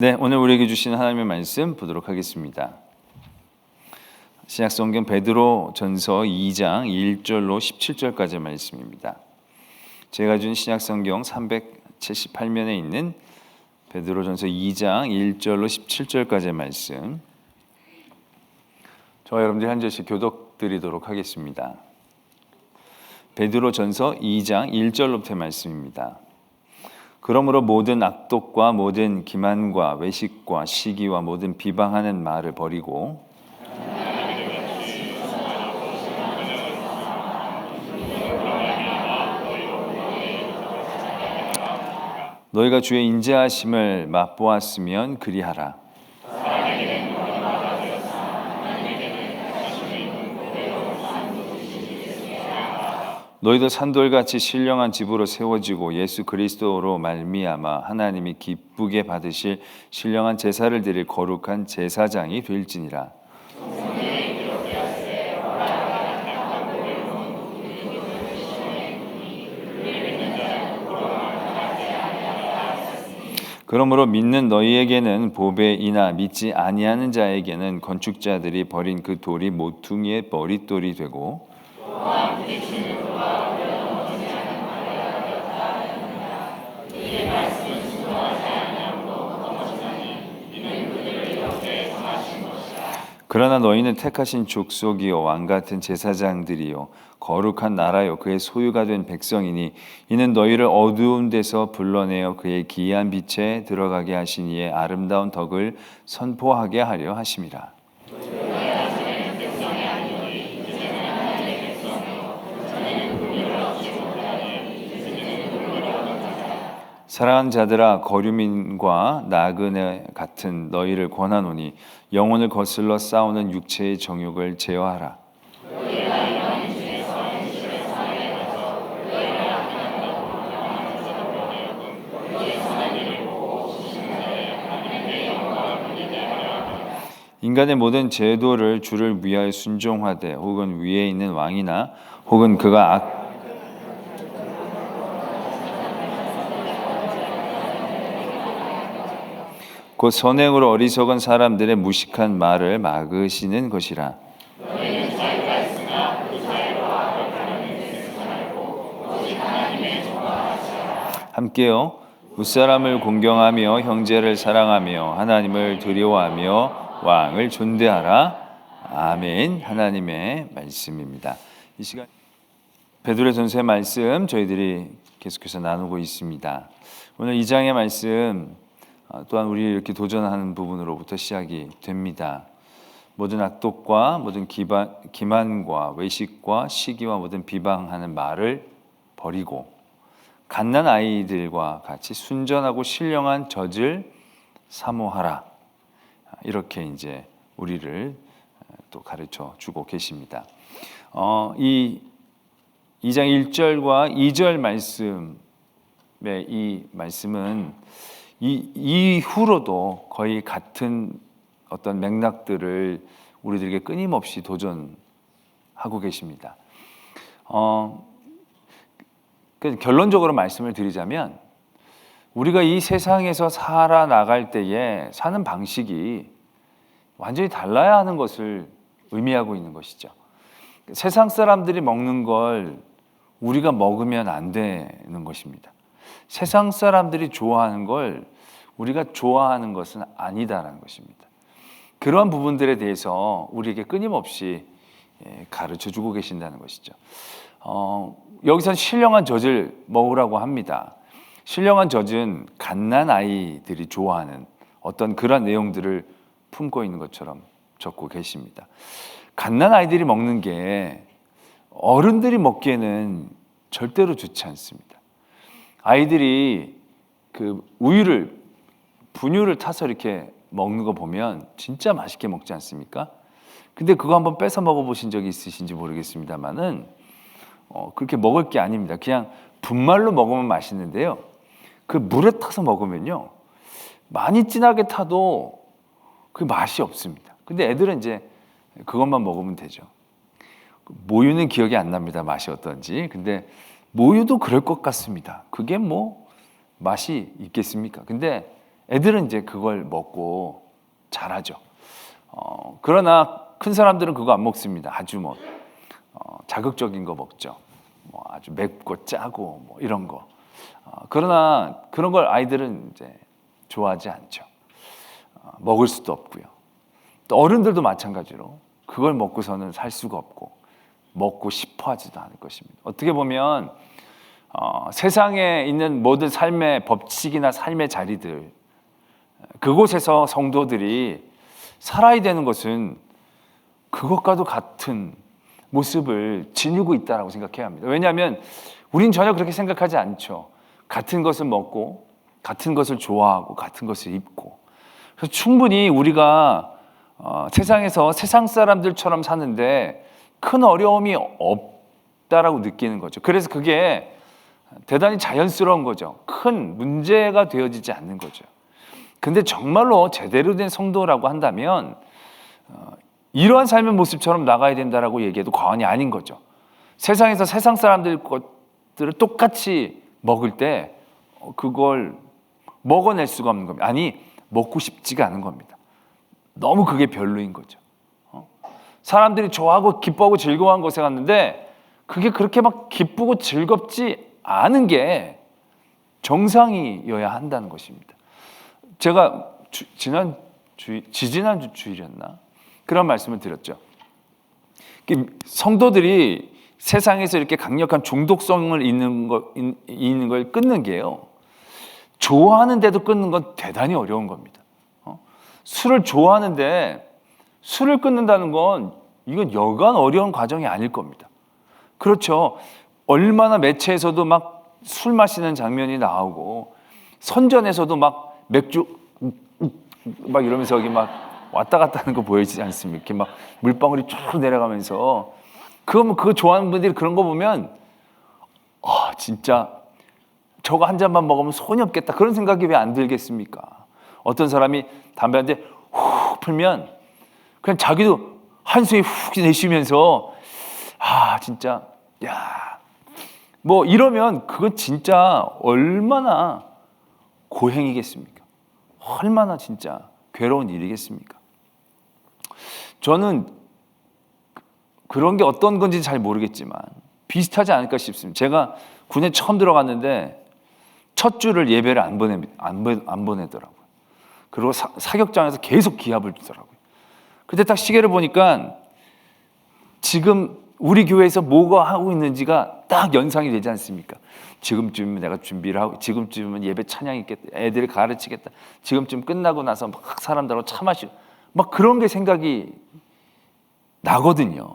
네, 오늘 우리에게 주신 하나님의 말씀 보도록 하겠습니다. 신약성경 베드로전서 2장 1절로 17절까지 말씀입니다. 제가 준 신약성경 378면에 있는 베드로전서 2장 1절로 17절까지 말씀, 저와 여러분들이 한 절씩 교독드리도록 하겠습니다. 베드로전서 2장 1절로부터의 말씀입니다. 그러므로 모든 악독과 모든 기만과 외식과 시기와 모든 비방하는 말을 버리고 너희가 주의 인자하심을 맛보았으면 그리하라. 너희도 산돌같이 신령한 집으로 세워지고 예수 그리스도로 말미암아 하나님이 기쁘게 받으실 신령한 제사를 드릴 거룩한 제사장이 될지니라. 그러므로 믿는 너희에게는 보배이나 믿지 아니하는 자에게는 건축자들이 버린 그 돌이 모퉁이의 머릿돌이 되고 그러나 너희는 택하신 족속이요 왕같은 제사장들이요 거룩한 나라요 그의 소유가 된 백성이니 이는 너희를 어두운 데서 불러내어 그의 기이한 빛에 들어가게 하신 이의 아름다운 덕을 선포하게 하려 하심이라. 사랑하는 자들아, 거류민과 나그네 같은 너희를 권하노니 영혼을 거슬러 싸우는 육체의 정욕을 제어하라. 인간의 모든 제도를 주를 위하여 순종하되 혹은 위에 있는 왕이나 혹은 그가 곧 선행으로 어리석은 사람들의 무식한 말을 막으시는 것이라. 함께요 무사람을 공경하며 형제를 사랑하며 하나님을 두려워하며 왕을 존대하라. 아멘. 하나님의 말씀입니다. 이 시간 베드로전서의 말씀 저희들이 계속해서 나누고 있습니다. 오늘 2장의 말씀 또한 우리 이렇게 도전하는 부분으로부터 시작이 됩니다. 모든 악독과 모든 기만과 외식과 시기와 모든 비방하는 말을 버리고 갓난 아이들과 같이 순전하고 신령한 젖을 사모하라. 이렇게 이제 우리를 또 가르쳐 주고 계십니다. 이 2장 1절과 2절 말씀의 이 말씀은 이후로도 거의 같은 어떤 맥락들을 우리들에게 끊임없이 도전하고 계십니다. 결론적으로 말씀을 드리자면 우리가 이 세상에서 살아나갈 때에 사는 방식이 완전히 달라야 하는 것을 의미하고 있는 것이죠. 세상 사람들이 먹는 걸 우리가 먹으면 안 되는 것입니다. 세상 사람들이 좋아하는 걸 우리가 좋아하는 것은 아니다라는 것입니다. 그러한 부분들에 대해서 우리에게 끊임없이 가르쳐주고 계신다는 것이죠. 여기서 신령한 젖을 먹으라고 합니다. 신령한 젖은 갓난 아이들이 좋아하는 어떤 그런 내용들을 품고 있는 것처럼 적고 계십니다. 갓난 아이들이 먹는 게 어른들이 먹기에는 절대로 좋지 않습니다. 아이들이 그 분유를 타서 이렇게 먹는 거 보면 진짜 맛있게 먹지 않습니까? 근데 그거 한번 뺏어 먹어보신 적이 있으신지 모르겠습니다만은 그렇게 먹을 게 아닙니다. 그냥 분말로 먹으면 맛있는데요. 그 물에 타서 먹으면요, 많이 진하게 타도 그 맛이 없습니다. 근데 애들은 이제 그것만 먹으면 되죠. 모유는 기억이 안 납니다. 맛이 어떤지. 근데 모유도 그럴 것 같습니다. 그게 뭐 맛이 있겠습니까? 근데 애들은 이제 그걸 먹고 자라죠. 그러나 큰 사람들은 그거 안 먹습니다. 아주 자극적인 거 먹죠. 아주 맵고 짜고 이런 거. 그러나 그런 걸 아이들은 이제 좋아하지 않죠. 먹을 수도 없고요. 또 어른들도 마찬가지로 그걸 먹고서는 살 수가 없고 먹고 싶어 하지도 않을 것입니다. 어떻게 보면 세상에 있는 모든 삶의 법칙이나 삶의 자리들, 그곳에서 성도들이 살아야 되는 것은 그것과도 같은 모습을 지니고 있다고 생각해야 합니다. 왜냐하면 우린 전혀 그렇게 생각하지 않죠. 같은 것을 먹고 같은 것을 좋아하고 같은 것을 입고, 그래서 충분히 우리가 세상에서 세상 사람들처럼 사는데 큰 어려움이 없다라고 느끼는 거죠. 그래서 그게 대단히 자연스러운 거죠. 큰 문제가 되어지지 않는 거죠. 근데 정말로 제대로 된 성도라고 한다면 이러한 삶의 모습처럼 나가야 된다라고 얘기해도 과언이 아닌 거죠. 세상에서 세상 사람들 것들을 똑같이 먹을 때 그걸 먹어낼 수가 없는 겁니다. 아니, 먹고 싶지가 않은 겁니다. 너무 그게 별로인 거죠. 사람들이 좋아하고 기뻐하고 즐거워한 곳에 갔는데 그게 그렇게 막 기쁘고 즐겁지 않은 게 정상이어야 한다는 것입니다. 제가 지지난주 주일이었나? 그런 말씀을 드렸죠. 성도들이 세상에서 이렇게 강력한 중독성을 있는 걸 끊는 게요, 좋아하는데도 끊는 건 대단히 어려운 겁니다. 술을 좋아하는데 술을 끊는다는 건 이건 여간 어려운 과정이 아닐 겁니다. 그렇죠. 얼마나 매체에서도 막 술 마시는 장면이 나오고 선전에서도 막 맥주 막 이러면서 여기 막 왔다 갔다 하는 거 보이지 않습니까? 이렇게 막 물방울이 쭉 내려가면서 그거 좋아하는 분들이 그런 거 보면 진짜 저거 한 잔만 먹으면 손이 없겠다, 그런 생각이 왜 안 들겠습니까? 어떤 사람이 담배 한 대 훅 풀면 그냥 자기도 한숨이 훅 내쉬면서 진짜 이러면 그건 진짜 얼마나 고행이겠습니까? 얼마나 진짜 괴로운 일이겠습니까? 저는 그런 게 어떤 건지 잘 모르겠지만 비슷하지 않을까 싶습니다. 제가 군에 처음 들어갔는데 첫 주를 예배를 안 보내더라고요. 그리고 사격장에서 계속 기합을 주더라고요. 그때 딱 시계를 보니까 지금 우리 교회에서 뭐가 하고 있는지가 딱 연상이 되지 않습니까? 지금쯤이면 내가 준비를 하고, 지금쯤이면 예배 찬양이 있겠다, 애들을 가르치겠다, 지금쯤 끝나고 나서 막 사람들하고 차 마시고 막 그런 게 생각이 나거든요.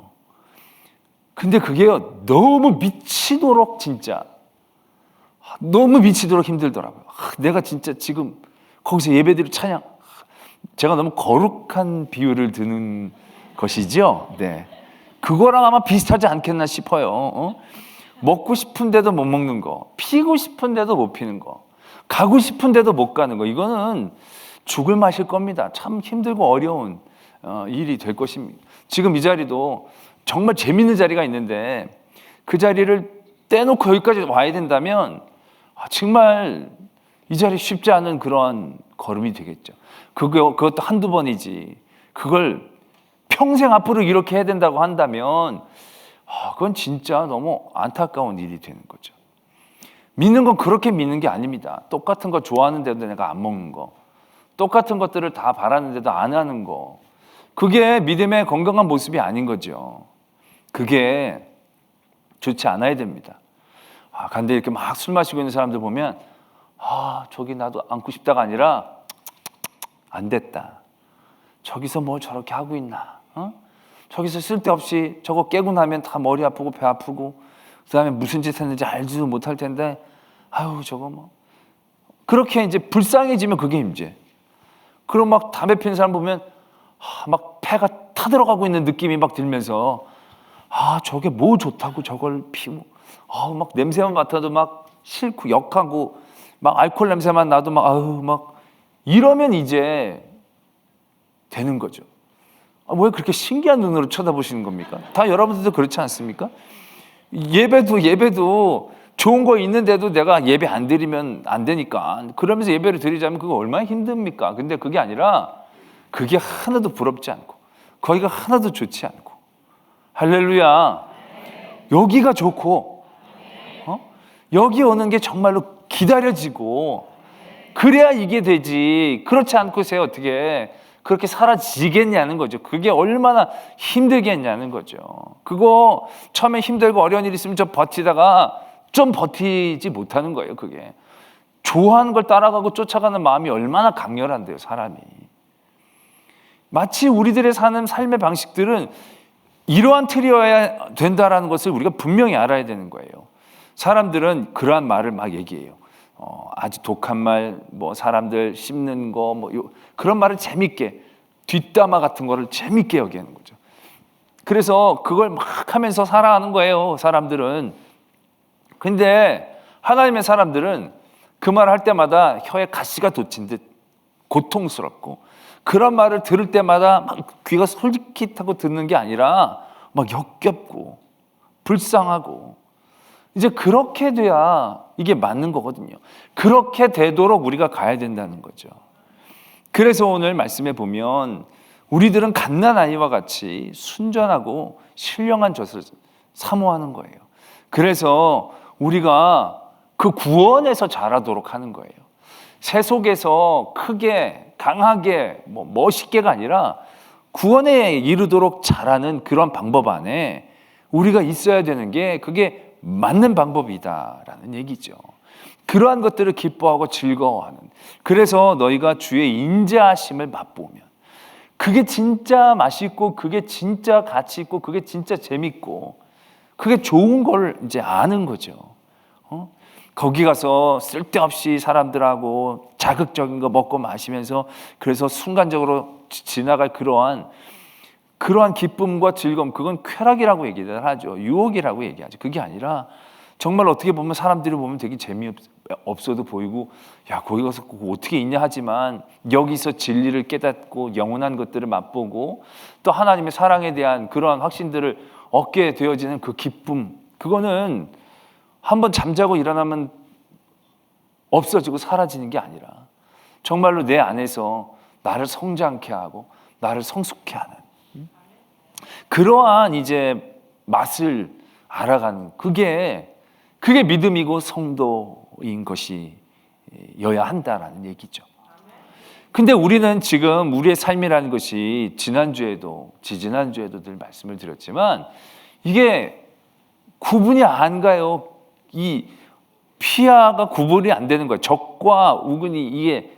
근데 그게요, 너무 미치도록 진짜 너무 미치도록 힘들더라고요. 내가 진짜 지금 거기서 예배드리고 찬양, 제가 너무 거룩한 비유를 드는 것이죠. 네, 그거랑 아마 비슷하지 않겠나 싶어요. 먹고 싶은데도 못 먹는 거, 피고 싶은데도 못 피는 거, 가고 싶은데도 못 가는 거, 이거는 죽을 맛일 겁니다. 참 힘들고 어려운 일이 될 것입니다. 지금 이 자리도 정말 재밌는 자리가 있는데 그 자리를 떼놓고 여기까지 와야 된다면 정말 이 자리 쉽지 않은 그러한 걸음이 되겠죠. 그것도 한두 번이지, 그걸 평생 앞으로 이렇게 해야 된다고 한다면 그건 진짜 너무 안타까운 일이 되는 거죠. 믿는 건 그렇게 믿는 게 아닙니다. 똑같은 거 좋아하는데도 내가 안 먹는 거, 똑같은 것들을 다 바라는데도 안 하는 거, 그게 믿음의 건강한 모습이 아닌 거죠. 그게 좋지 않아야 됩니다. 근데 이렇게 막 술 마시고 있는 사람들 보면 저기 나도 안고 싶다가 아니라 안 됐다, 저기서 뭘 저렇게 하고 있나, 저기서 쓸데없이 저거 깨고 나면 다 머리 아프고 배 아프고 그 다음에 무슨 짓 했는지 알지도 못할 텐데 저거 그렇게 이제 불쌍해지면 그게 이제, 그럼 막 담배 피는 사람 보면 막 폐가 타들어가고 있는 느낌이 막 들면서 저게 뭐 좋다고 저걸 피고 막 냄새만 맡아도 막 싫고 역하고 막 알코올 냄새만 나도 막 이러면 이제 되는 거죠. 왜 그렇게 신기한 눈으로 쳐다보시는 겁니까? 다 여러분들도 그렇지 않습니까? 예배도 좋은 거 있는데도 내가 예배 안 드리면 안 되니까 그러면서 예배를 드리자면 그거 얼마나 힘듭니까? 근데 그게 아니라 그게 하나도 부럽지 않고 거기가 하나도 좋지 않고 할렐루야. 여기가 좋고 여기 오는 게 정말로 기다려지고 그래야 이게 되지. 그렇지 않고서 어떻게 그렇게 사라지겠냐는 거죠. 그게 얼마나 힘들겠냐는 거죠. 그거 처음에 힘들고 어려운 일 있으면 좀 버티다가 좀 버티지 못하는 거예요. 그게 좋아하는 걸 따라가고 쫓아가는 마음이 얼마나 강렬한데요, 사람이. 마치 우리들의 사는 삶의 방식들은 이러한 틀이어야 된다라는 것을 우리가 분명히 알아야 되는 거예요. 사람들은 그러한 말을 막 얘기해요. 아주 독한 말, 뭐 사람들 씹는 거, 뭐 그런 말을 재밌게 뒷담화 같은 거를 재밌게 여기는 거죠. 그래서 그걸 막 하면서 살아가는 거예요, 사람들은. 근데 하나님의 사람들은 그 말 할 때마다 혀에 가시가 돋친 듯 고통스럽고 그런 말을 들을 때마다 막 귀가 솔깃하고 듣는 게 아니라 막 역겹고 불쌍하고 이제 그렇게 돼야 이게 맞는 거거든요. 그렇게 되도록 우리가 가야 된다는 거죠. 그래서 오늘 말씀에 보면 우리들은 갓난아이와 같이 순전하고 신령한 젖을 사모하는 거예요. 그래서 우리가 그 구원에서 자라도록 하는 거예요. 새 속에서 크게 강하게 뭐 멋있게가 아니라 구원에 이르도록 자라는 그런 방법 안에 우리가 있어야 되는 게 그게 맞는 방법이다라는 얘기죠. 그러한 것들을 기뻐하고 즐거워하는. 그래서 너희가 주의 인자하심을 맛보면 그게 진짜 맛있고 그게 진짜 가치 있고 그게 진짜 재밌고 그게 좋은 걸 이제 아는 거죠. 거기 가서 쓸데없이 사람들하고 자극적인 거 먹고 마시면서 그래서 순간적으로 지나갈 그러한 기쁨과 즐거움, 그건 쾌락이라고 얘기를 하죠. 유혹이라고 얘기하죠. 그게 아니라 정말 어떻게 보면 사람들이 보면 되게 재미없어도 보이고 야 거기 가서 어떻게 있냐 하지만 여기서 진리를 깨닫고 영원한 것들을 맛보고 또 하나님의 사랑에 대한 그러한 확신들을 얻게 되어지는 그 기쁨, 그거는 한번 잠자고 일어나면 없어지고 사라지는 게 아니라 정말로 내 안에서 나를 성장케 하고 나를 성숙케 하는 그러한 이제 맛을 알아가는 그게 믿음이고 성도인 것이어야 한다라는 얘기죠. 근데 우리는 지금 우리의 삶이라는 것이 지난주에도 지지난주에도 늘 말씀을 드렸지만 이게 구분이 안 가요. 이 피아가 구분이 안 되는 거예요. 적과 우근이 이게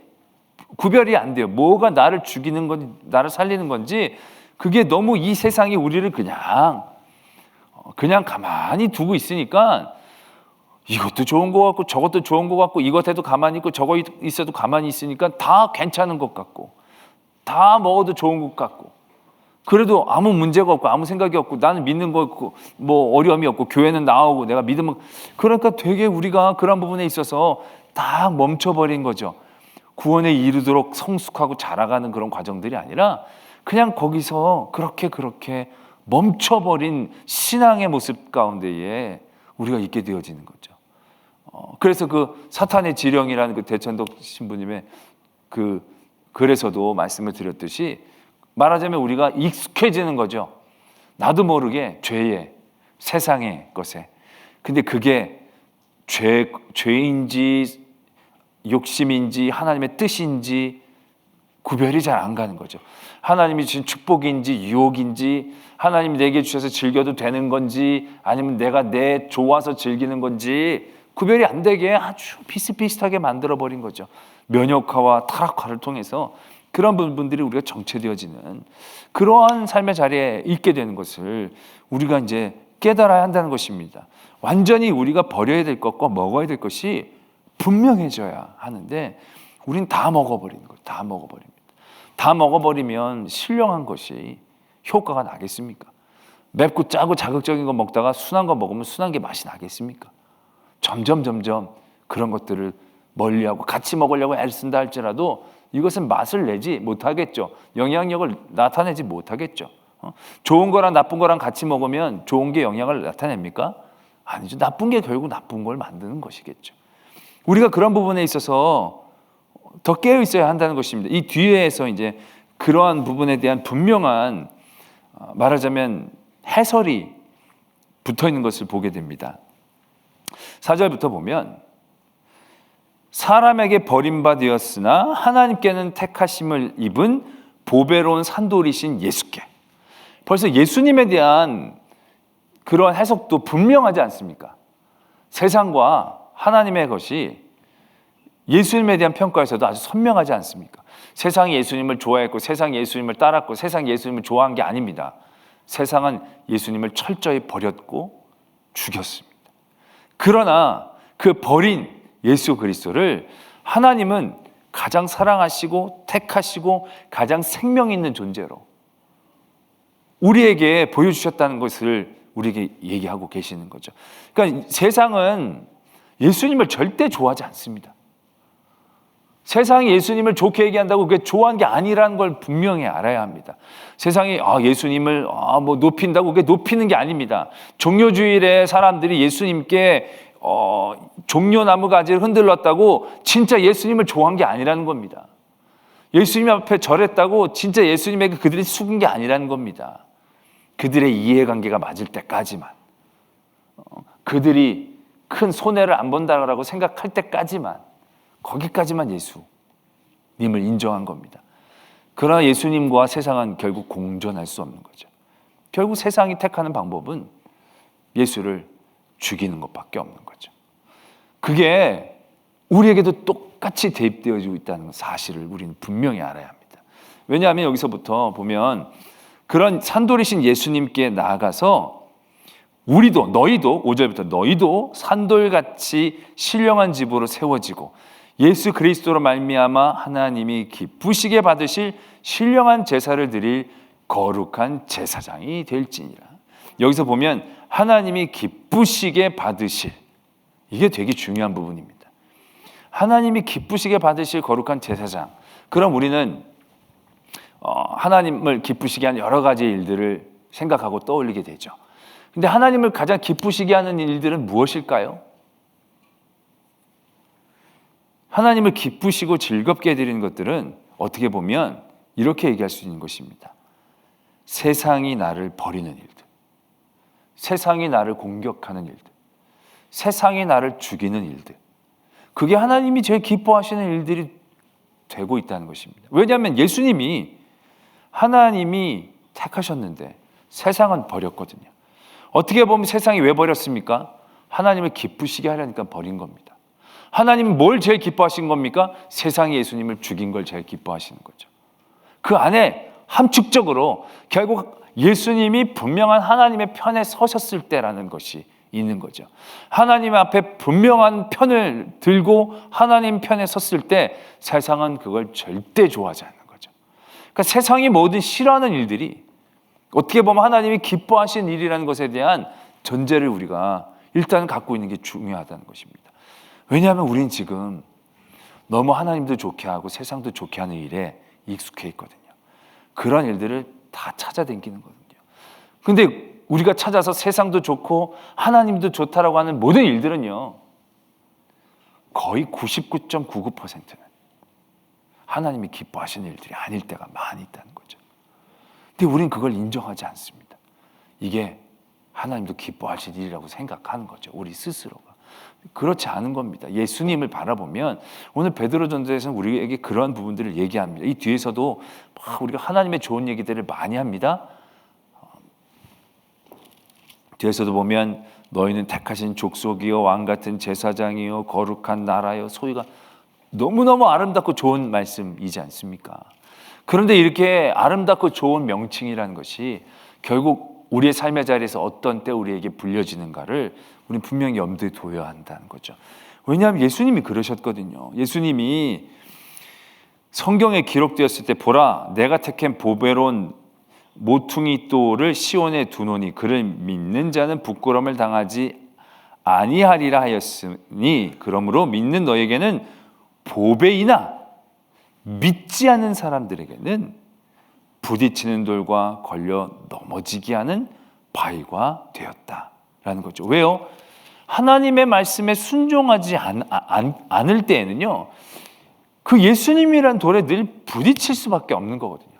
구별이 안 돼요. 뭐가 나를 죽이는 건지 나를 살리는 건지 그게 너무 이 세상이 우리를 그냥 가만히 두고 있으니까 이것도 좋은 것 같고 저것도 좋은 것 같고 이것 해도 가만히 있고 저거 있어도 가만히 있으니까 다 괜찮은 것 같고 다 먹어도 좋은 것 같고 그래도 아무 문제가 없고 아무 생각이 없고 나는 믿는 거 없고 뭐 어려움이 없고 교회는 나오고 내가 믿으면 그러니까 되게 우리가 그런 부분에 있어서 다 멈춰버린 거죠. 구원에 이르도록 성숙하고 자라가는 그런 과정들이 아니라 그냥 거기서 그렇게 멈춰버린 신앙의 모습 가운데에 우리가 있게 되어지는 거죠. 그래서 그 사탄의 지령이라는 그 대천독 신부님의 그 글에서도 말씀을 드렸듯이 말하자면 우리가 익숙해지는 거죠. 나도 모르게 죄에 세상의 것에. 근데 그게 죄인지 욕심인지 하나님의 뜻인지 구별이 잘 안 가는 거죠. 하나님이 주신 축복인지 유혹인지 하나님이 내게 주셔서 즐겨도 되는 건지 아니면 내가 내 좋아서 즐기는 건지 구별이 안 되게 아주 비슷비슷하게 만들어버린 거죠. 면역화와 타락화를 통해서 그런 부분들이 우리가 정체되어지는 그러한 삶의 자리에 있게 되는 것을 우리가 이제 깨달아야 한다는 것입니다. 완전히 우리가 버려야 될 것과 먹어야 될 것이 분명해져야 하는데 우린 다 먹어버리는 거예요. 다 먹어버립니다. 다 먹어버리면 신령한 것이 효과가 나겠습니까? 맵고 짜고 자극적인 거 먹다가 순한 거 먹으면 순한 게 맛이 나겠습니까? 점점 그런 것들을 멀리하고 같이 먹으려고 애를 쓴다 할지라도 이것은 맛을 내지 못하겠죠. 영향력을 나타내지 못하겠죠. 좋은 거랑 나쁜 거랑 같이 먹으면 좋은 게 영향을 나타냅니까? 아니죠. 나쁜 게 결국 나쁜 걸 만드는 것이겠죠. 우리가 그런 부분에 있어서 더 깨어 있어야 한다는 것입니다. 이 뒤에서 이제 그러한 부분에 대한 분명한 말하자면 해설이 붙어 있는 것을 보게 됩니다. 4절부터 보면 사람에게 버림받았으나 하나님께는 택하심을 입은 보배로운 산돌이신 예수께. 벌써 예수님에 대한 그런 해석도 분명하지 않습니까? 세상과 하나님의 것이 예수님에 대한 평가에서도 아주 선명하지 않습니까? 세상이 예수님을 좋아했고 세상이 예수님을 따랐고 세상이 예수님을 좋아한 게 아닙니다. 세상은 예수님을 철저히 버렸고 죽였습니다. 그러나 그 버린 예수 그리스도를 하나님은 가장 사랑하시고 택하시고 가장 생명 있는 존재로 우리에게 보여주셨다는 것을 우리에게 얘기하고 계시는 거죠. 그러니까 세상은 예수님을 절대 좋아하지 않습니다. 세상이 예수님을 좋게 얘기한다고 그게 좋아하는 게 아니라는 걸 분명히 알아야 합니다. 세상이 예수님을 높인다고 그게 높이는 게 아닙니다. 종려주일에 사람들이 예수님께 종려나무 가지를 흔들렀다고 진짜 예수님을 좋아한 게 아니라는 겁니다. 예수님 앞에 절했다고 진짜 예수님에게 그들이 숙은 게 아니라는 겁니다. 그들의 이해관계가 맞을 때까지만, 그들이 큰 손해를 안 본다라고 생각할 때까지만, 거기까지만 예수님을 인정한 겁니다. 그러나 예수님과 세상은 결국 공존할 수 없는 거죠. 결국 세상이 택하는 방법은 예수를 죽이는 것밖에 없는 거죠. 그게 우리에게도 똑같이 대입되어지고 있다는 사실을 우리는 분명히 알아야 합니다. 왜냐하면 여기서부터 보면 그런 산돌이신 예수님께 나아가서 우리도 너희도 5절부터 너희도 산돌같이 신령한 집으로 세워지고 예수 그리스도로 말미암아 하나님이 기쁘시게 받으실 신령한 제사를 드릴 거룩한 제사장이 될지니라. 여기서 보면 하나님이 기쁘시게 받으실, 이게 되게 중요한 부분입니다. 하나님이 기쁘시게 받으실 거룩한 제사장. 그럼 우리는 하나님을 기쁘시게 하는 여러 가지 일들을 생각하고 떠올리게 되죠. 근데 하나님을 가장 기쁘시게 하는 일들은 무엇일까요? 하나님을 기쁘시고 즐겁게 해드리는 것들은 어떻게 보면 이렇게 얘기할 수 있는 것입니다. 세상이 나를 버리는 일들, 세상이 나를 공격하는 일들, 세상이 나를 죽이는 일들, 그게 하나님이 제일 기뻐하시는 일들이 되고 있다는 것입니다. 왜냐하면 예수님이 하나님이 택하셨는데 세상은 버렸거든요. 어떻게 보면 세상이 왜 버렸습니까? 하나님을 기쁘시게 하려니까 버린 겁니다. 하나님은 뭘 제일 기뻐하신 겁니까? 세상이 예수님을 죽인 걸 제일 기뻐하시는 거죠. 그 안에 함축적으로 결국 예수님이 분명한 하나님의 편에 서셨을 때라는 것이 있는 거죠. 하나님 앞에 분명한 편을 들고 하나님 편에 섰을 때 세상은 그걸 절대 좋아하지 않는 거죠. 그러니까 세상이 모든 싫어하는 일들이 어떻게 보면 하나님이 기뻐하시는 일이라는 것에 대한 전제를 우리가 일단 갖고 있는 게 중요하다는 것입니다. 왜냐하면 우리는 지금 너무 하나님도 좋게 하고 세상도 좋게 하는 일에 익숙해 있거든요. 그런 일들을 다 찾아다니는 거거든요. 근데 우리가 찾아서 세상도 좋고 하나님도 좋다라고 하는 모든 일들은요, 거의 99.99%는 하나님이 기뻐하시는 일들이 아닐 때가 많이 있다는 거죠. 근데 우리는 그걸 인정하지 않습니다. 이게 하나님도 기뻐하실 일이라고 생각하는 거죠. 우리 스스로가. 그렇지 않은 겁니다. 예수님을 바라보면 오늘 베드로전서에서는 우리에게 그러한 부분들을 얘기합니다. 이 뒤에서도 우리가 하나님의 좋은 얘기들을 많이 합니다. 뒤에서도 보면 너희는 택하신 족속이요 왕같은 제사장이요 거룩한 나라요. 소위가 너무너무 아름답고 좋은 말씀이지 않습니까? 그런데 이렇게 아름답고 좋은 명칭이라는 것이 결국 우리의 삶의 자리에서 어떤 때 우리에게 불려지는가를 우리는 분명히 염두에 둬야 한다는 거죠. 왜냐하면 예수님이 그러셨거든요. 예수님이 성경에 기록되었을 때 보라 내가 택한 보배로운 모퉁이 돌을 시온에 두노니 그를 믿는 자는 부끄러움을 당하지 아니하리라 하였으니 그러므로 믿는 너에게는 보배이나 믿지 않는 사람들에게는 부딪히는 돌과 걸려 넘어지게 하는 바위가 되었다라는 거죠. 왜요? 하나님의 말씀에 순종하지 않을 때에는요, 그 예수님이란 돌에 늘 부딪힐 수밖에 없는 거거든요.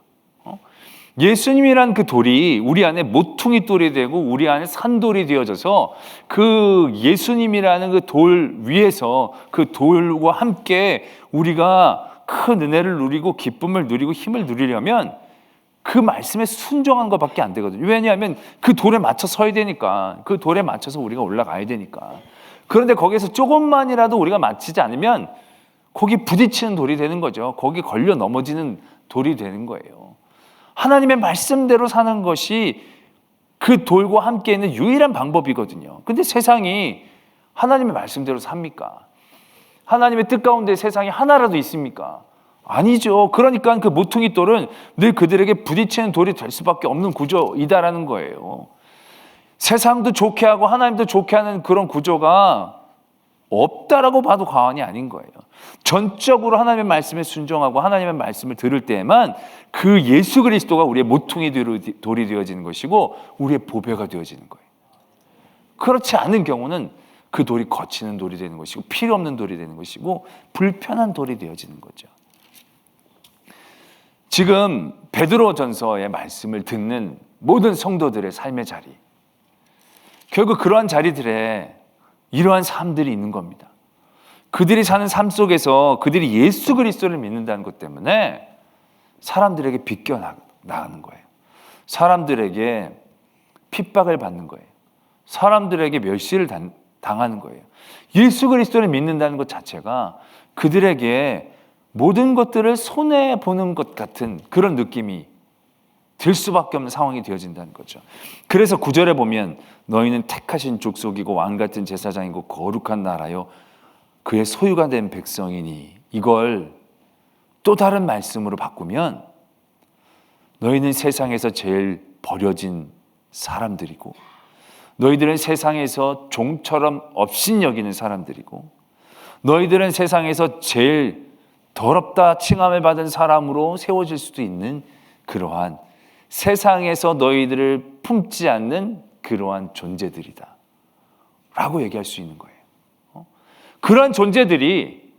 예수님이란 그 돌이 우리 안에 모퉁이 돌이 되고 우리 안에 산돌이 되어져서 그 예수님이라는 그 돌 위에서 그 돌과 함께 우리가 큰 은혜를 누리고 기쁨을 누리고 힘을 누리려면 그 말씀에 순종한 것밖에 안 되거든요. 왜냐하면 그 돌에 맞춰 서야 되니까, 그 돌에 맞춰서 우리가 올라가야 되니까. 그런데 거기서 조금만이라도 우리가 맞추지 않으면 거기 부딪히는 돌이 되는 거죠. 거기 걸려 넘어지는 돌이 되는 거예요. 하나님의 말씀대로 사는 것이 그 돌과 함께 있는 유일한 방법이거든요. 근데 세상이 하나님의 말씀대로 삽니까? 하나님의 뜻 가운데 세상이 하나라도 있습니까? 아니죠. 그러니까 그 모퉁이 돌은 늘 그들에게 부딪히는 돌이 될 수밖에 없는 구조이다라는 거예요. 세상도 좋게 하고 하나님도 좋게 하는 그런 구조가 없다라고 봐도 과언이 아닌 거예요. 전적으로 하나님의 말씀에 순종하고 하나님의 말씀을 들을 때에만 그 예수 그리스도가 우리의 모퉁이 돌이 되어지는 것이고 우리의 보배가 되어지는 거예요. 그렇지 않은 경우는 그 돌이 거치는 돌이 되는 것이고 필요 없는 돌이 되는 것이고 불편한 돌이 되어지는 거죠. 지금 베드로전서의 말씀을 듣는 모든 성도들의 삶의 자리, 결국 그러한 자리들에 이러한 삶들이 있는 겁니다. 그들이 사는 삶 속에서 그들이 예수 그리스도를 믿는다는 것 때문에 사람들에게 비껴나가는 거예요. 사람들에게 핍박을 받는 거예요. 사람들에게 멸시를 당하는 거예요. 예수 그리스도를 믿는다는 것 자체가 그들에게 모든 것들을 손해보는 것 같은 그런 느낌이 들 수밖에 없는 상황이 되어진다는 거죠. 그래서 9절에 보면 너희는 택하신 족속이고 왕같은 제사장이고 거룩한 나라요 그의 소유가 된 백성이니, 이걸 또 다른 말씀으로 바꾸면 너희는 세상에서 제일 버려진 사람들이고 너희들은 세상에서 종처럼 업신여기는 사람들이고 너희들은 세상에서 제일 더럽다 칭함을 받은 사람으로 세워질 수도 있는 그러한 세상에서 너희들을 품지 않는 그러한 존재들이다 라고 얘기할 수 있는 거예요. 그러한 존재들이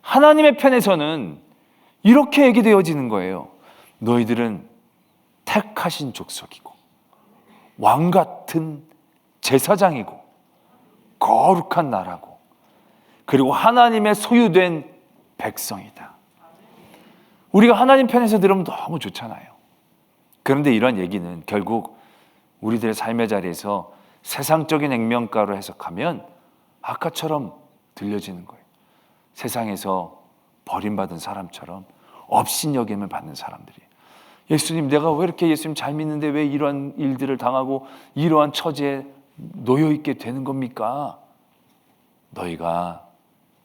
하나님의 편에서는 이렇게 얘기되어지는 거예요. 너희들은 택하신 족속이고 왕같은 제사장이고 거룩한 나라고 그리고 하나님의 소유된 백성이다. 우리가 하나님 편에서 들으면 너무 좋잖아요. 그런데 이런 얘기는 결국 우리들의 삶의 자리에서 세상적인 액면가로 해석하면 아까처럼 들려지는 거예요. 세상에서 버림받은 사람처럼 업신여김을 받는 사람들이, 예수님 내가 왜 이렇게 예수님 잘 믿는데 왜 이러한 일들을 당하고 이러한 처지에 놓여 있게 되는 겁니까? 너희가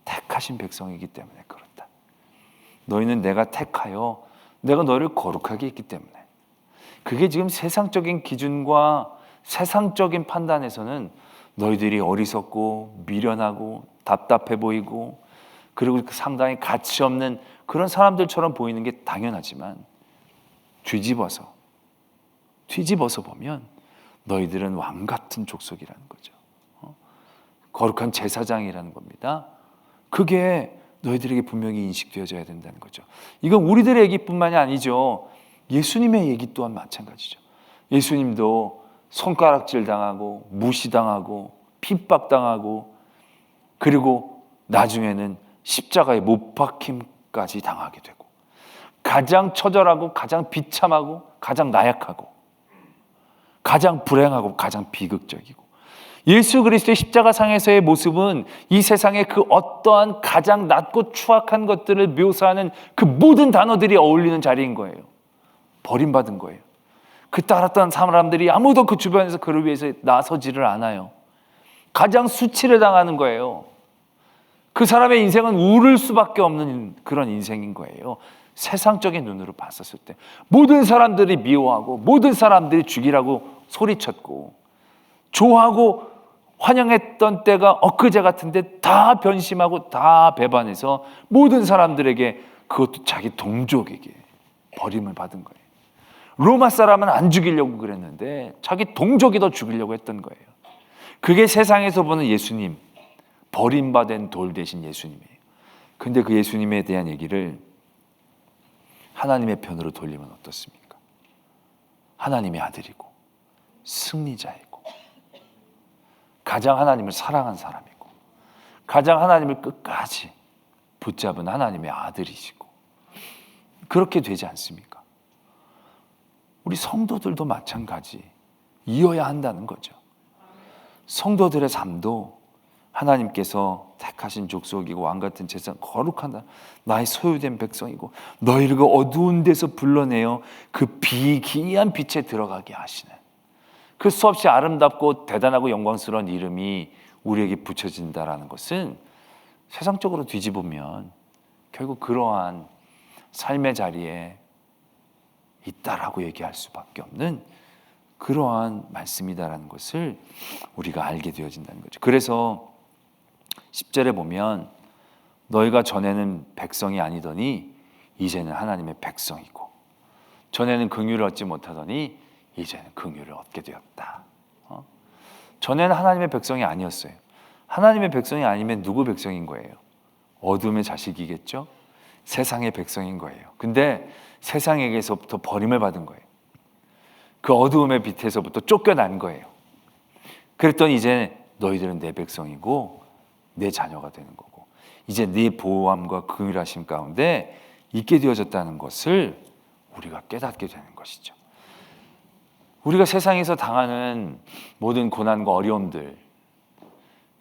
택하신 백성이기 때문에 그렇다. 너희는 내가 택하여 내가 너를 거룩하게 했기 때문에. 그게 지금 세상적인 기준과 세상적인 판단에서는 너희들이 어리석고 미련하고 답답해 보이고 그리고 상당히 가치 없는 그런 사람들처럼 보이는 게 당연하지만 뒤집어서 보면 너희들은 왕 같은 족속이라는 거죠. 거룩한 제사장이라는 겁니다. 그게 너희들에게 분명히 인식되어져야 된다는 거죠. 이건 우리들의 얘기뿐만이 아니죠. 예수님의 얘기 또한 마찬가지죠. 예수님도 손가락질 당하고 무시당하고 핍박당하고 그리고 나중에는 십자가에 못 박힘까지 당하게 되고 가장 처절하고 가장 비참하고 가장 나약하고 가장 불행하고 가장 비극적이고 예수 그리스도의 십자가상에서의 모습은 이 세상의 그 어떠한 가장 낮고 추악한 것들을 묘사하는 그 모든 단어들이 어울리는 자리인 거예요. 버림받은 거예요. 그 따랐던 사람들이 아무도 그 주변에서 그를 위해서 나서지를 않아요. 가장 수치를 당하는 거예요. 그 사람의 인생은 울을 수밖에 없는 그런 인생인 거예요. 세상적인 눈으로 봤었을 때 모든 사람들이 미워하고 모든 사람들이 죽이라고 소리쳤고 좋아하고 환영했던 때가 엊그제 같은데 다 변심하고 다 배반해서 모든 사람들에게 그것도 자기 동족에게 버림을 받은 거예요. 로마 사람은 안 죽이려고 그랬는데 자기 동족이 더 죽이려고 했던 거예요. 그게 세상에서 보는 예수님, 버림받은 돌 대신 예수님이에요. 근데 그 예수님에 대한 얘기를 하나님의 편으로 돌리면 어떻습니까? 하나님의 아들이고 승리자이고 가장 하나님을 사랑한 사람이고 가장 하나님을 끝까지 붙잡은 하나님의 아들이시고, 그렇게 되지 않습니까? 우리 성도들도 마찬가지 이어야 한다는 거죠. 성도들의 삶도 하나님께서 택하신 족속이고 왕같은 제사장, 거룩한 나의 소유된 백성이고 너희를 그 어두운 데서 불러내어 그 비기이한 빛에 들어가게 하시는 그 수없이 아름답고 대단하고 영광스러운 이름이 우리에게 붙여진다라는 것은 세상적으로 뒤집으면 결국 그러한 삶의 자리에 있다라고 얘기할 수밖에 없는 그러한 말씀이다라는 것을 우리가 알게 되어진다는 거죠. 그래서 10절에 보면 너희가 전에는 백성이 아니더니 이제는 하나님의 백성이고 전에는 긍휼을 얻지 못하더니 이제는 긍휼을 얻게 되었다. 전에는 하나님의 백성이 아니었어요. 하나님의 백성이 아니면 누구 백성인 거예요? 어둠의 자식이겠죠? 세상의 백성인 거예요. 근데 세상에게서부터 버림을 받은 거예요. 그 어두움의 빛에서부터 쫓겨난 거예요. 그랬더니 이제 너희들은 내 백성이고 내 자녀가 되는 거고 이제 네 보호함과 긍휼하심 가운데 있게 되어졌다는 것을 우리가 깨닫게 되는 것이죠. 우리가 세상에서 당하는 모든 고난과 어려움들,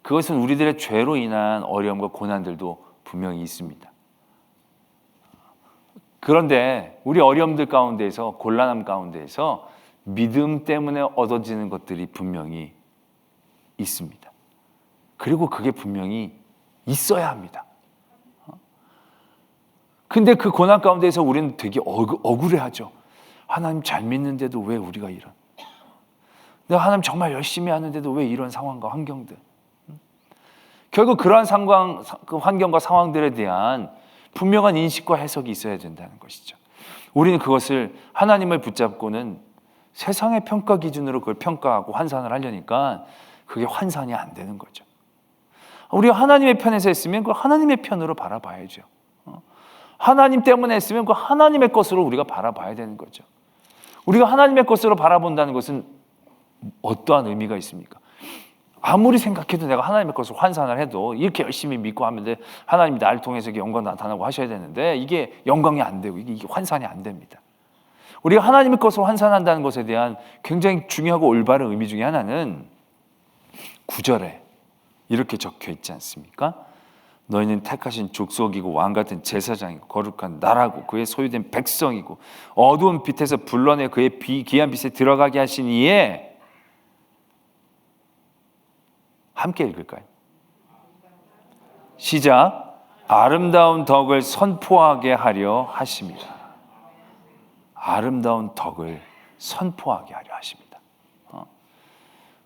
그것은 우리들의 죄로 인한 어려움과 고난들도 분명히 있습니다. 그런데 우리 어려움들 가운데에서, 곤란함 가운데에서 믿음 때문에 얻어지는 것들이 분명히 있습니다. 그리고 그게 분명히 있어야 합니다. 근데 그 고난 가운데에서 우리는 되게 억울해하죠. 하나님 잘 믿는데도 왜 우리가 이런, 내가 하나님 정말 열심히 하는데도 왜 이런 상황과 환경들. 결국 그러한 그 환경과 상황들에 대한 분명한 인식과 해석이 있어야 된다는 것이죠. 우리는 그것을 하나님을 붙잡고는 세상의 평가 기준으로 그걸 평가하고 환산을 하려니까 그게 환산이 안 되는 거죠. 우리가 하나님의 편에서 했으면 그걸 하나님의 편으로 바라봐야죠. 하나님 때문에 했으면 그걸 하나님의 것으로 우리가 바라봐야 되는 거죠. 우리가 하나님의 것으로 바라본다는 것은 어떠한 의미가 있습니까? 아무리 생각해도 내가 하나님의 것을 환산을 해도 이렇게 열심히 믿고 하면 하나님이 나를 통해서 영광 나타나고 하셔야 되는데 이게 영광이 안 되고 이게 환산이 안 됩니다. 우리가 하나님의 것으로 환산한다는 것에 대한 굉장히 중요하고 올바른 의미 중에 하나는 9절에 이렇게 적혀 있지 않습니까? 너희는 택하신 족속이고 왕같은 제사장이고 거룩한 나라고 그의 소유된 백성이고 어두운 빛에서 불러내 그의 기이한 빛에 들어가게 하신 이에, 함께 읽을까요? 시작. 아름다운 덕을 선포하게 하려 하십니다. 아름다운 덕을 선포하게 하려 하십니다.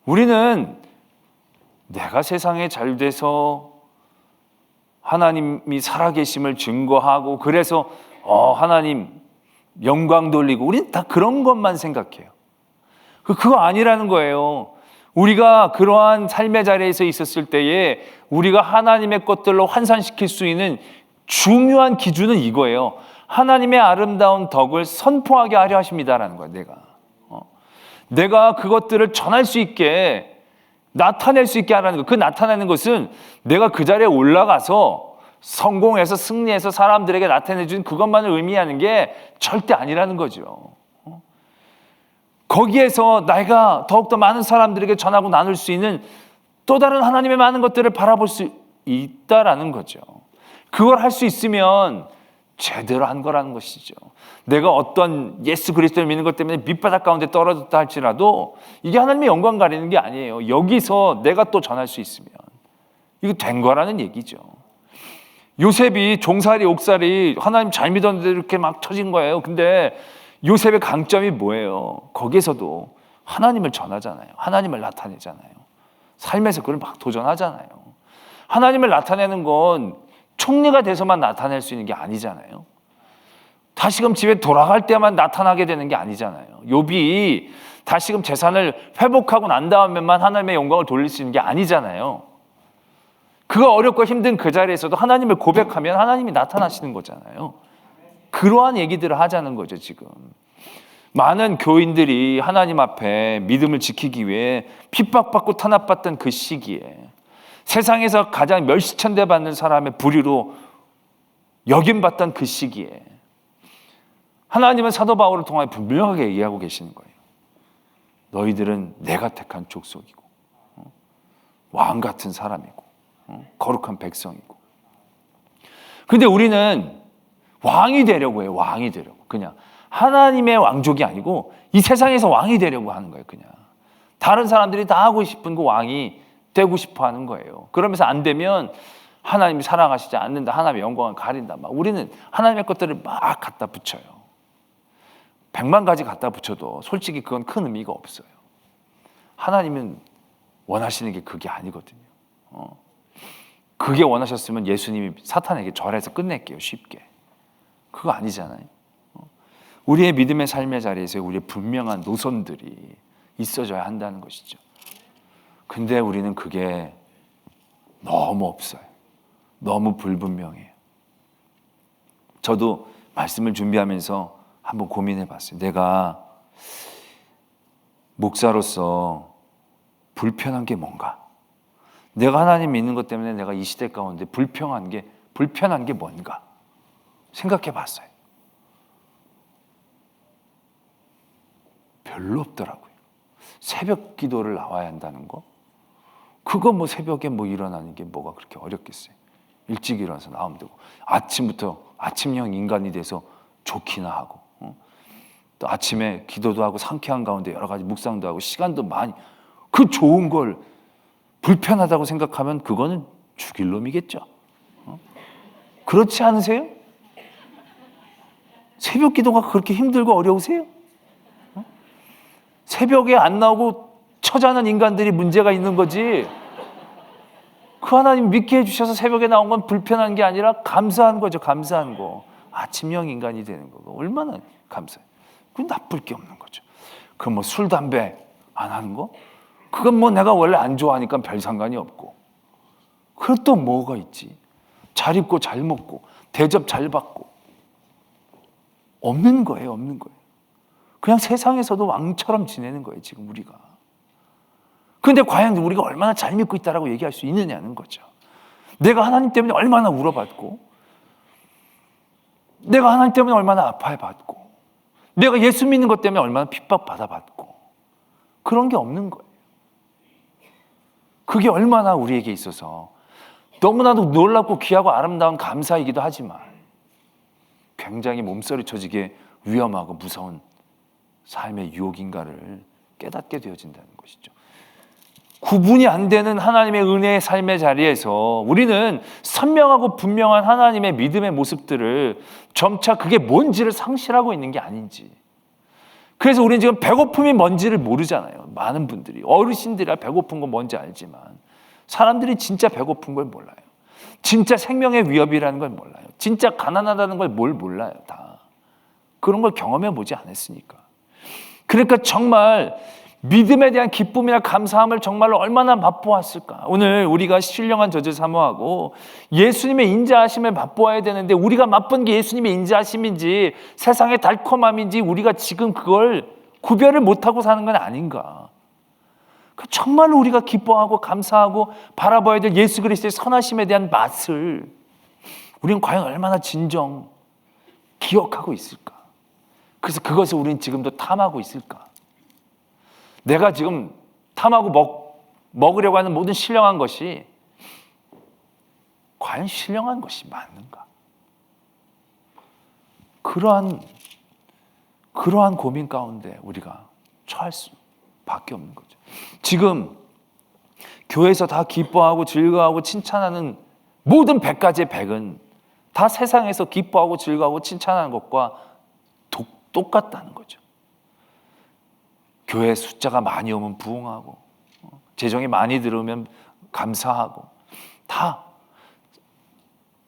우리는 내가 세상에 잘 돼서 하나님이 살아계심을 증거하고 그래서 하나님 영광 돌리고 우리는 다 그런 것만 생각해요. 그거 아니라는 거예요. 우리가 그러한 삶의 자리에서 있었을 때에 우리가 하나님의 것들로 환산시킬 수 있는 중요한 기준은 이거예요. 하나님의 아름다운 덕을 선포하게 하려 하십니다라는 거예요. 내가 그것들을 전할 수 있게, 나타낼 수 있게 하라는 거. 그 나타내는 것은 내가 그 자리에 올라가서 성공해서 승리해서 사람들에게 나타내준 그것만을 의미하는 게 절대 아니라는 거죠. 거기에서 내가 더욱더 많은 사람들에게 전하고 나눌 수 있는 또 다른 하나님의 많은 것들을 바라볼 수 있다라는 거죠. 그걸 할 수 있으면 제대로 한 거라는 것이죠. 내가 어떤 예수 그리스도를 믿는 것 때문에 밑바닥 가운데 떨어졌다 할지라도 이게 하나님의 영광 가리는 게 아니에요. 여기서 내가 또 전할 수 있으면 이거 된 거라는 얘기죠. 요셉이 종살이 옥살이 하나님 잘 믿었는데 이렇게 막 터진 거예요. 근데 요셉의 강점이 뭐예요? 거기에서도 하나님을 전하잖아요. 하나님을 나타내잖아요. 삶에서 그걸 막 도전하잖아요. 하나님을 나타내는 건 총리가 돼서만 나타낼 수 있는 게 아니잖아요. 다시금 집에 돌아갈 때만 나타나게 되는 게 아니잖아요. 욥이 다시금 재산을 회복하고 난 다음에만 하나님의 영광을 돌릴 수 있는 게 아니잖아요. 그거 어렵고 힘든 그 자리에서도 하나님을 고백하면 하나님이 나타나시는 거잖아요. 그러한 얘기들을 하자는 거죠, 지금. 많은 교인들이 하나님 앞에 믿음을 지키기 위해 핍박받고 탄압받던 그 시기에 세상에서 가장 멸시천대 받는 사람의 부류로 여김받던 그 시기에 하나님은 사도 바울을 통해 분명하게 얘기하고 계시는 거예요. 너희들은 내가 택한 족속이고 왕 같은 사람이고 거룩한 백성이고. 근데 우리는 왕이 되려고 해요. 왕이 되려고. 그냥 하나님의 왕족이 아니고 이 세상에서 왕이 되려고 하는 거예요. 그냥 다른 사람들이 다 하고 싶은 그 왕이 되고 싶어 하는 거예요. 그러면서 안 되면 하나님이 사랑하시지 않는다, 하나님의 영광을 가린다. 막 우리는 하나님의 것들을 막 갖다 붙여요. 100만 가지 갖다 붙여도 솔직히 그건 큰 의미가 없어요. 하나님은 원하시는 게 그게 아니거든요. 그게 원하셨으면 예수님이 사탄에게 절해서 끝낼게요, 쉽게. 그거 아니잖아요. 우리의 믿음의 삶의 자리에서 우리의 분명한 노선들이 있어져야 한다는 것이죠. 근데 우리는 그게 너무 없어요. 너무 불분명해요. 저도 말씀을 준비하면서 한번 고민해 봤어요. 내가 목사로서 불편한 게 뭔가? 내가 하나님 믿는 것 때문에 내가 이 시대 가운데 불편한 게 뭔가? 생각해 봤어요. 별로 없더라고요. 새벽 기도를 나와야 한다는 거? 그거 뭐 새벽에 뭐 일어나는 게 뭐가 그렇게 어렵겠어요. 일찍 일어나서 나오면 되고 아침부터 아침형 인간이 돼서 좋기나 하고 또 아침에 기도도 하고 상쾌한 가운데 여러 가지 묵상도 하고 시간도 많이 그 좋은 걸 불편하다고 생각하면 그거는 죽일 놈이겠죠. 그렇지 않으세요? 새벽 기도가 그렇게 힘들고 어려우세요? 새벽에 안 나오고 처자는 인간들이 문제가 있는 거지. 그 하나님 믿게 해주셔서 새벽에 나온 건 불편한 게 아니라 감사한 거죠. 감사한 거. 아침형 인간이 되는 거고 얼마나 감사해요. 그건 나쁠 게 없는 거죠. 그럼 뭐 술, 담배 안 하는 거? 그건 뭐 내가 원래 안 좋아하니까 별 상관이 없고. 그럼 또 뭐가 있지? 잘 입고 잘 먹고 대접 잘 받고. 없는 거예요. 없는 거예요. 그냥 세상에서도 왕처럼 지내는 거예요. 지금 우리가. 그런데 과연 우리가 얼마나 잘 믿고 있다라고 얘기할 수 있느냐는 거죠. 내가 하나님 때문에 얼마나 울어봤고 내가 하나님 때문에 얼마나 아파해봤고 내가 예수 믿는 것 때문에 얼마나 핍박받아봤고 그런 게 없는 거예요. 그게 얼마나 우리에게 있어서 너무나도 놀랍고 귀하고 아름다운 감사이기도 하지만 굉장히 몸서리쳐지게 위험하고 무서운 삶의 유혹인가를 깨닫게 되어진다는 것이죠. 구분이 안 되는 하나님의 은혜의 삶의 자리에서 우리는 선명하고 분명한 하나님의 믿음의 모습들을 점차 그게 뭔지를 상실하고 있는 게 아닌지. 그래서 우리는 지금 배고픔이 뭔지를 모르잖아요. 많은 분들이. 어르신들이라 배고픈 건 뭔지 알지만 사람들이 진짜 배고픈 걸 몰라요. 진짜 생명의 위협이라는 걸 몰라요. 진짜 가난하다는 걸 뭘 몰라요. 다. 그런 걸 경험해 보지 않았으니까. 그러니까 정말 믿음에 대한 기쁨이나 감사함을 정말로 얼마나 맛보았을까. 오늘 우리가 신령한 저주 사모하고 예수님의 인자하심을 맛보아야 되는데 우리가 맛본 게 예수님의 인자하심인지 세상의 달콤함인지 우리가 지금 그걸 구별을 못하고 사는 건 아닌가. 정말로 우리가 기뻐하고 감사하고 바라봐야 될 예수 그리스도의 선하심에 대한 맛을 우리는 과연 얼마나 진정 기억하고 있을까. 그래서 그것을 우리는 지금도 탐하고 있을까. 내가 지금 탐하고 먹으려고 하는 모든 신령한 것이 과연 신령한 것이 맞는가? 그러한 고민 가운데 우리가 처할 수밖에 없는 거죠. 지금 교회에서 다 기뻐하고 즐거워하고 칭찬하는 모든 100가지의 100은 다 세상에서 기뻐하고 즐거워하고 칭찬하는 것과 똑같다는 거죠. 교회 숫자가 많이 오면 부흥하고 재정이 많이 들어오면 감사하고 다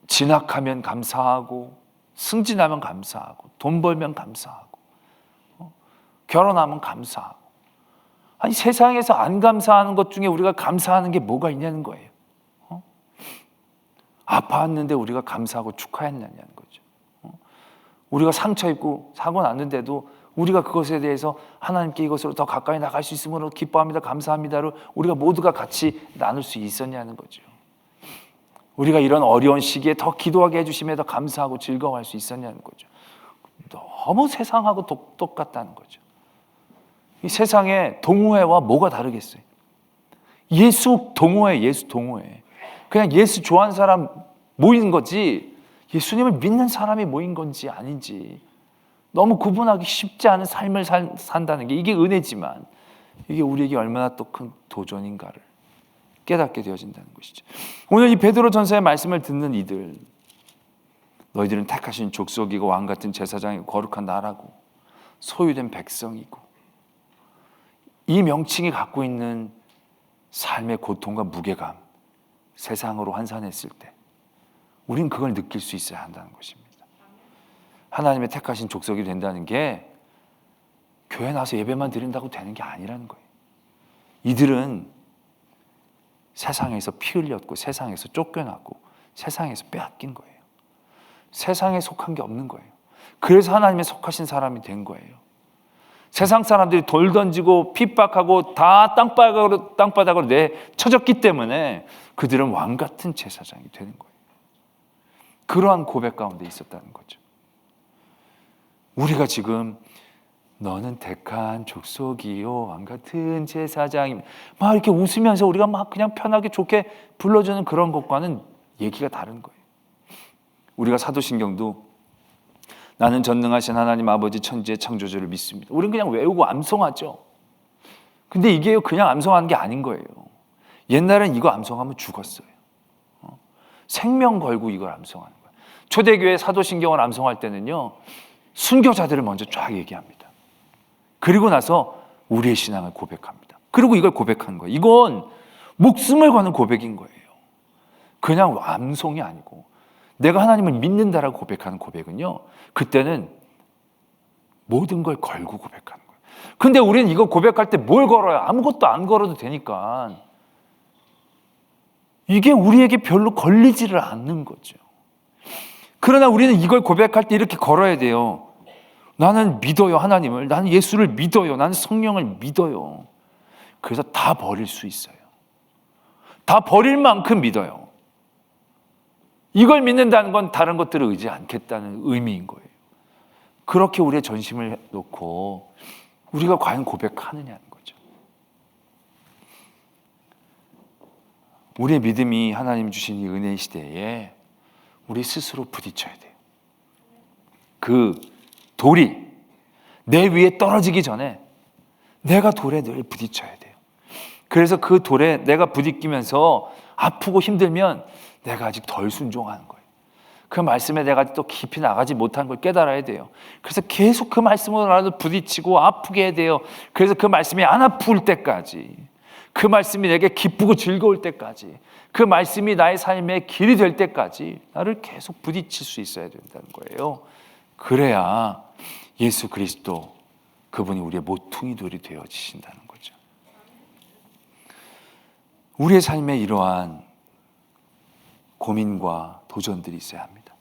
진학하면 감사하고 승진하면 감사하고 돈 벌면 감사하고 결혼하면 감사하고 아니 세상에서 안 감사하는 것 중에 우리가 감사하는 게 뭐가 있냐는 거예요. 아파했는데 우리가 감사하고 축하했느냐는 거죠. 우리가 상처 입고 사고 났는데도 우리가 그것에 대해서 하나님께 이것으로 더 가까이 나갈 수 있으므로 기뻐합니다, 감사합니다로 우리가 모두가 같이 나눌 수 있었냐는 거죠. 우리가 이런 어려운 시기에 더 기도하게 해주심에 더 감사하고 즐거워할 수 있었냐는 거죠. 너무 세상하고 똑같다는 거죠. 이 세상에 동호회와 뭐가 다르겠어요? 예수 동호회. 그냥 예수 좋아하는 사람 모인 거지 예수님을 믿는 사람이 모인 건지 아닌지 너무 구분하기 쉽지 않은 삶을 산다는 게 이게 은혜지만 이게 우리에게 얼마나 또 큰 도전인가를 깨닫게 되어진다는 것이죠. 오늘 이 베드로 전서의 말씀을 듣는 이들, 너희들은 택하신 족속이고 왕 같은 제사장이고 거룩한 나라고 소유된 백성이고, 이 명칭이 갖고 있는 삶의 고통과 무게감, 세상으로 환산했을 때 우린 그걸 느낄 수 있어야 한다는 것입니다. 하나님의 택하신 족속이 된다는 게 교회 나와서 예배만 드린다고 되는 게 아니라는 거예요. 이들은 세상에서 피 흘렸고 세상에서 쫓겨났고 세상에서 빼앗긴 거예요. 세상에 속한 게 없는 거예요. 그래서 하나님의 속하신 사람이 된 거예요. 세상 사람들이 돌 던지고 핍박하고 다 땅바닥으로 내쳐졌기 때문에 그들은 왕 같은 제사장이 되는 거예요. 그러한 고백 가운데 있었다는 거죠. 우리가 지금 너는 택한 족속이요 왕 같은 제사장입니다, 막 이렇게 웃으면서 우리가 막 그냥 편하게 좋게 불러주는 그런 것과는 얘기가 다른 거예요. 우리가 사도신경도 나는 전능하신 하나님 아버지 천지의 창조주를 믿습니다, 우리는 그냥 외우고 암송하죠. 근데 이게 그냥 암송하는 게 아닌 거예요. 옛날엔 이거 암송하면 죽었어요. 생명 걸고 이걸 암송하는 거예요. 초대교회 사도신경을 암송할 때는요, 순교자들을 먼저 쫙 얘기합니다. 그리고 나서 우리의 신앙을 고백합니다. 그리고 이걸 고백한 거예요. 이건 목숨을 거는 고백인 거예요. 그냥 암송이 아니고 내가 하나님을 믿는다라고 고백하는 고백은요, 그때는 모든 걸 걸고 고백하는 거예요. 근데 우리는 이거 고백할 때 뭘 걸어요? 아무것도 안 걸어도 되니까 이게 우리에게 별로 걸리지를 않는 거죠. 그러나 우리는 이걸 고백할 때 이렇게 걸어야 돼요. 나는 믿어요, 하나님을. 나는 예수를 믿어요. 나는 성령을 믿어요. 그래서 다 버릴 수 있어요. 다 버릴 만큼 믿어요. 이걸 믿는다는 건 다른 것들을 의지 않겠다는 의미인 거예요. 그렇게 우리의 전심을 놓고 우리가 과연 고백하느냐는 거죠. 우리의 믿음이 하나님 주신 이 은혜의 시대에 우리 스스로 부딪혀야 돼요. 그 돌이 내 위에 떨어지기 전에 내가 돌에 늘 부딪혀야 돼요. 그래서 그 돌에 내가 부딪히면서 아프고 힘들면 내가 아직 덜 순종하는 거예요. 그 말씀에 내가 또 깊이 나가지 못한 걸 깨달아야 돼요. 그래서 계속 그 말씀으로 부딪히고 아프게 해야 돼요. 그래서 그 말씀이 안 아플 때까지, 그 말씀이 내게 기쁘고 즐거울 때까지, 그 말씀이 나의 삶의 길이 될 때까지 나를 계속 부딪힐 수 있어야 된다는 거예요. 그래야 예수 그리스도, 그분이 우리의 모퉁이 돌이 되어지신다는 거죠. 우리의 삶에 이러한 고민과 도전들이 있어야 합니다.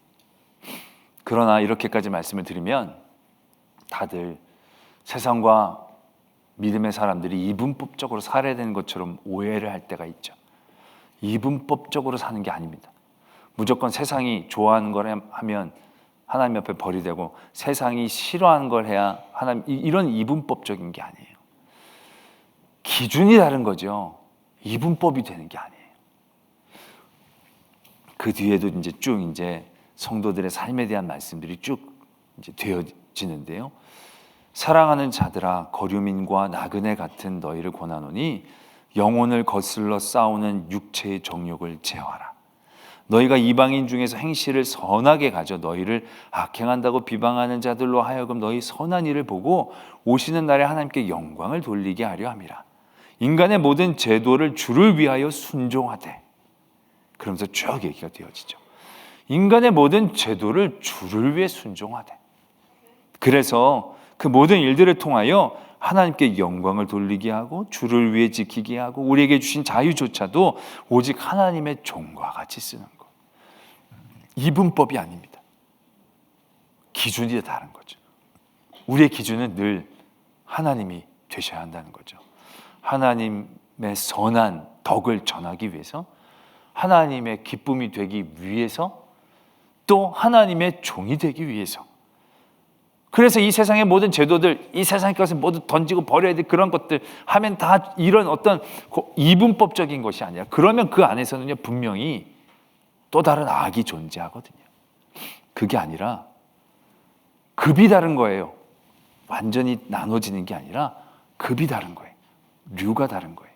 그러나 이렇게까지 말씀을 드리면 다들 세상과 믿음의 사람들이 이분법적으로 살아야 되는 것처럼 오해를 할 때가 있죠. 이분법적으로 사는 게 아닙니다. 무조건 세상이 좋아하는 걸 하면 하나님 옆에 벌이 되고 세상이 싫어하는 걸 해야 하나님, 이런 이분법적인 게 아니에요. 기준이 다른 거죠. 이분법이 되는 게 아니에요. 그 뒤에도 이제 성도들의 삶에 대한 말씀들이 쭉 이제 되어지는데요. 사랑하는 자들아, 거류민과 나그네 같은 너희를 권하노니 영혼을 거슬러 싸우는 육체의 정욕을 제어하라. 너희가 이방인 중에서 행실을 선하게 가져 너희를 악행한다고 비방하는 자들로 하여금 너희 선한 일을 보고 오시는 날에 하나님께 영광을 돌리게 하려 함이라. 인간의 모든 제도를 주를 위하여 순종하되, 그러면서 쭉 얘기가 되어지죠. 인간의 모든 제도를 주를 위해 순종하되, 그래서 그 모든 일들을 통하여 하나님께 영광을 돌리게 하고 주를 위해 지키게 하고 우리에게 주신 자유조차도 오직 하나님의 종과 같이 쓰는 것. 이분법이 아닙니다. 기준이 다른 거죠. 우리의 기준은 늘 하나님이 되셔야 한다는 거죠. 하나님의 선한 덕을 전하기 위해서, 하나님의 기쁨이 되기 위해서, 또 하나님의 종이 되기 위해서. 그래서 이 세상의 모든 제도들, 이 세상의 것을 모두 던지고 버려야 될 그런 것들 하면 다 이런 어떤 이분법적인 것이 아니라, 그러면 그 안에서는요 분명히 또 다른 악이 존재하거든요. 그게 아니라 급이 다른 거예요. 완전히 나눠지는 게 아니라 급이 다른 거예요. 류가 다른 거예요.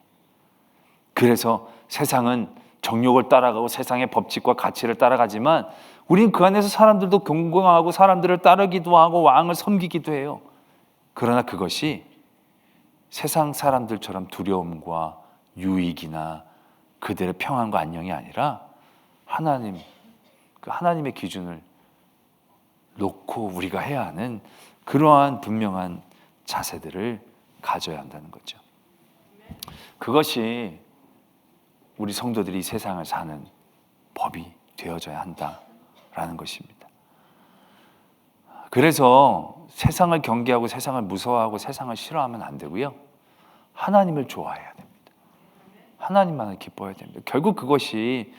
그래서 세상은 정욕을 따라가고 세상의 법칙과 가치를 따라가지만 우린 그 안에서 사람들도 경공하고 사람들을 따르기도 하고 왕을 섬기기도 해요. 그러나 그것이 세상 사람들처럼 두려움과 유익이나 그들의 평안과 안녕이 아니라 하나님, 그 하나님의 기준을 놓고 우리가 해야 하는 그러한 분명한 자세들을 가져야 한다는 거죠. 그것이 우리 성도들이 세상을 사는 법이 되어져야 한다라는 것입니다. 그래서 세상을 경계하고 세상을 무서워하고 세상을 싫어하면 안 되고요. 하나님을 좋아해야 됩니다. 하나님만을 기뻐해야 됩니다. 결국 그것이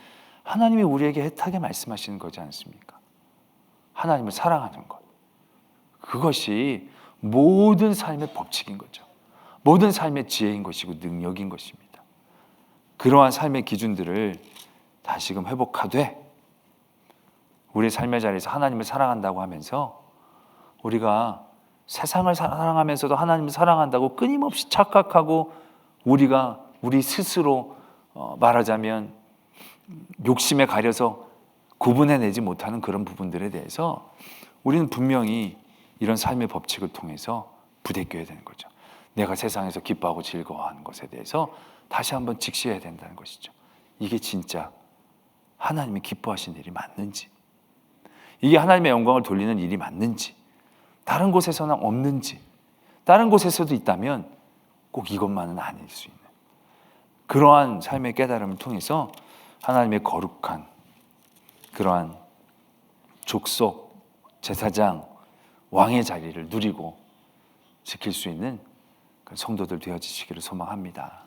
하나님이 우리에게 애타게 말씀하시는 거지 않습니까? 하나님을 사랑하는 것. 그것이 모든 삶의 법칙인 거죠. 모든 삶의 지혜인 것이고 능력인 것입니다. 그러한 삶의 기준들을 다시금 회복하되 우리의 삶의 자리에서 하나님을 사랑한다고 하면서 우리가 세상을 사랑하면서도 하나님을 사랑한다고 끊임없이 착각하고 우리가 우리 스스로 말하자면 욕심에 가려서 구분해내지 못하는 그런 부분들에 대해서 우리는 분명히 이런 삶의 법칙을 통해서 부대껴야 되는 거죠. 내가 세상에서 기뻐하고 즐거워하는 것에 대해서 다시 한번 직시해야 된다는 것이죠. 이게 진짜 하나님이 기뻐하시는 일이 맞는지, 이게 하나님의 영광을 돌리는 일이 맞는지, 다른 곳에서는 없는지, 다른 곳에서도 있다면 꼭 이것만은 아닐 수 있는 그러한 삶의 깨달음을 통해서 하나님의 거룩한 그러한 족속, 제사장, 왕의 자리를 누리고 지킬 수 있는 성도들 되어지시기를 소망합니다.